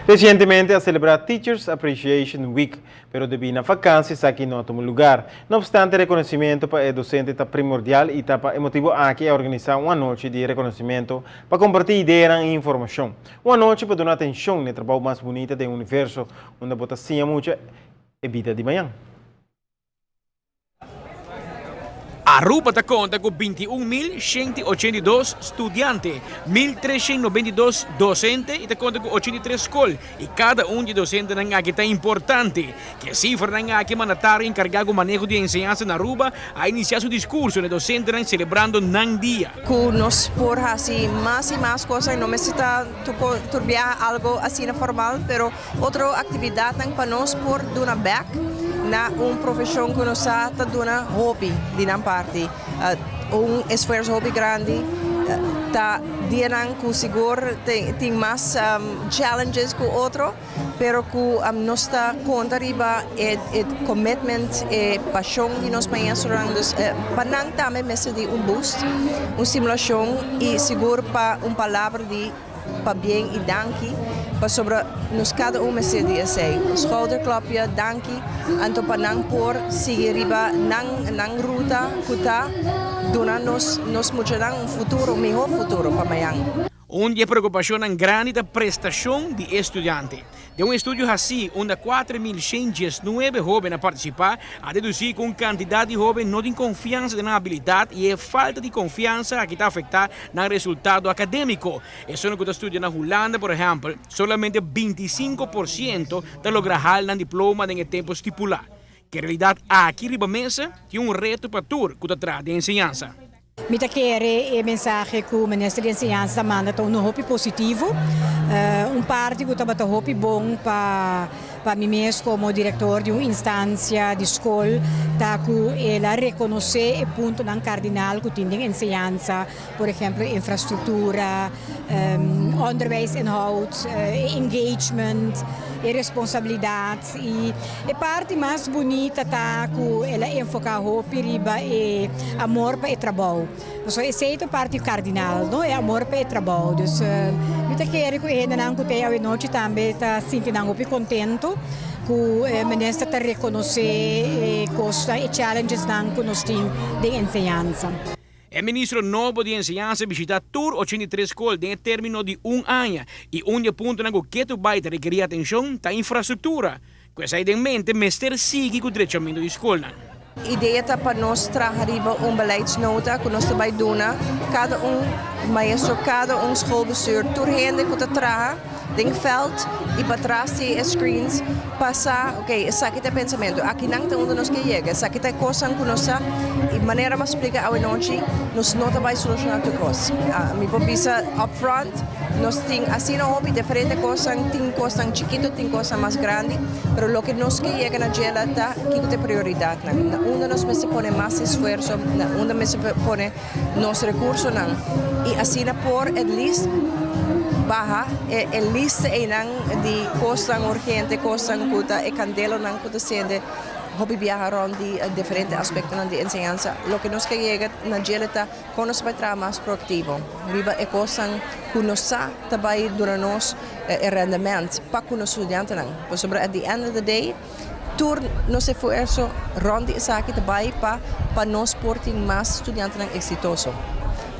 Recientemente a celebrar Teachers Appreciation Week, pero debido a vacancias aquí no tomó lugar. No obstante, el reconocimiento para el docente está primordial y está emotivo aquí a organizar una noche de reconocimiento para compartir ideas e información. Una noche para dar atención al trabajo más bonito del universo, donde botacia mucha vida de mañana. Aruba conta com 21.182 estudantes, 1.392 docentes e conta com 83 escolas. E cada de docentes está importante. Que a cifra aqui mandatário encarregado do manejo de ensinança na Aruba a iniciar seu discurso de docente celebrando o dia. Nos por assim mais e mais coisas, não necessita turbiar algo assim formal, pero outra atividade para nós por dona back na profissão que nos está dando hobby de na parte esforço hobby grande tá dienang ku seguro tem mais challenges que outro pero ku nós está conta riba commitment e paixão de nós manhãs randos panang também mesa de boost simulação e seguro para palavra de para bem e danke para sobre nos cada mesa de essay schouderklopje danke anto panang por seguir riba nang ruta kuta dona nos mostrará futuro melhor futuro para amanhã. Onde a preocupação grande da prestação de estudante. De estudo assim, onde 4.119 jovens a participar, a deduzir com quantidade de jovens não tem confiança na habilidade e é falta de confiança que está afetando no resultado acadêmico. Isso no que está estudando na Holanda, por exemplo, solamente 25% de lograr o diploma em tempo estipulado. Que a realidade aqui riba mesa tem reto para tudo que está de ensinança. Mita querer a mensagem que o Ministério de Ensinança manda um hopi positivo, parte que está hopi bom para mim mesmo como diretor de uma instância de escola, tá que ela reconhecer o ponto não cardinal que tem ensinança, por exemplo, infraestrutura, onderwijsinhoud, engagement, e responsabilidade e a parte mais bonita tá que ela enfoca hopi riba e amor para o trabalho. So, essa é a parte cardinal, não é amor para o trabalho. Então, eu quero que a gente a noite também está se sentindo muito contente que o ministro está reconhecer coisas e challenges que nós temos de ensinança. O ministro novo de Ensinança visita tur 83 escolas em término de ano e ponto que tu vai requerir atenção da infraestrutura. Com essa ideia em mente, o mestre sigue com o direito de escola. A ideia é para nós trazer beleidsnota que nós vai dar cada maestro, cada schoolbestuur, turhende que traga ding veld e para trás de screens passar, essa aqui é o pensamento, aqui não tem onde nós que chega, essa aqui é coisa que nós e maneira mais explica a noite, nós não vai solucionar tudo coisa. Me popisa upfront, nós tem assim não hobby diferente coisa, tem coisa chiquito, tem coisa mais grande, mas o que nós que chega na gela tá que é prioridade, onde nós se põe mais esforço, onde nós se põe nosso recurso não. E assim por at least baja a lista de coisas urgentes, coisas que e candelo não que sendo hobby viajar de diferentes aspectos de ensinança. O que nós chega na geleta com nós vai trabalhar mais proativo. Riba é coisa que nós também durante nós rendimento para com os estudantes não. Sobre at the end of the day tur nos esforço ronde essa aqui também para nós portar mais estudantes exitosos.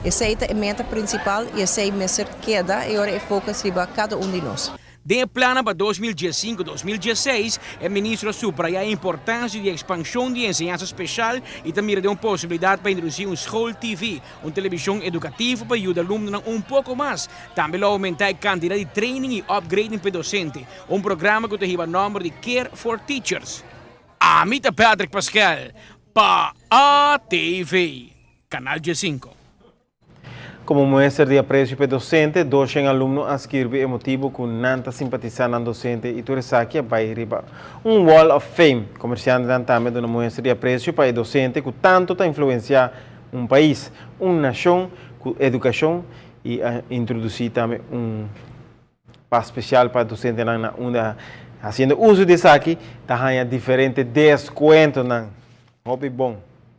Essa é a meta principal e essa é a meta que queda e agora é foco sobre cada de nós. De plano para 2015-2016, o ministro subraya a importância de expansão de ensinança especial e também de uma possibilidade para introduzir School TV, uma televisão educativa para ajudar alunos pouco mais. Também aumentar a quantidade de training e upgrading para docente, programa que tem o nome de Care for Teachers. Amita Patrick Pascal, para ATV, Canal G5. Como muestra de aprecio para docente, 200 alunos escrevem emotivo com nanta simpatizar na docente e tu aqui vai riba wall of fame. Comerciante também uma muestra de aprecio para o docente que tanto está influenciar país, nação, com educação e introduzir também passo especial para docente na fazendo uso disso aqui, tá ganhando diferentes descontos na hobby bom.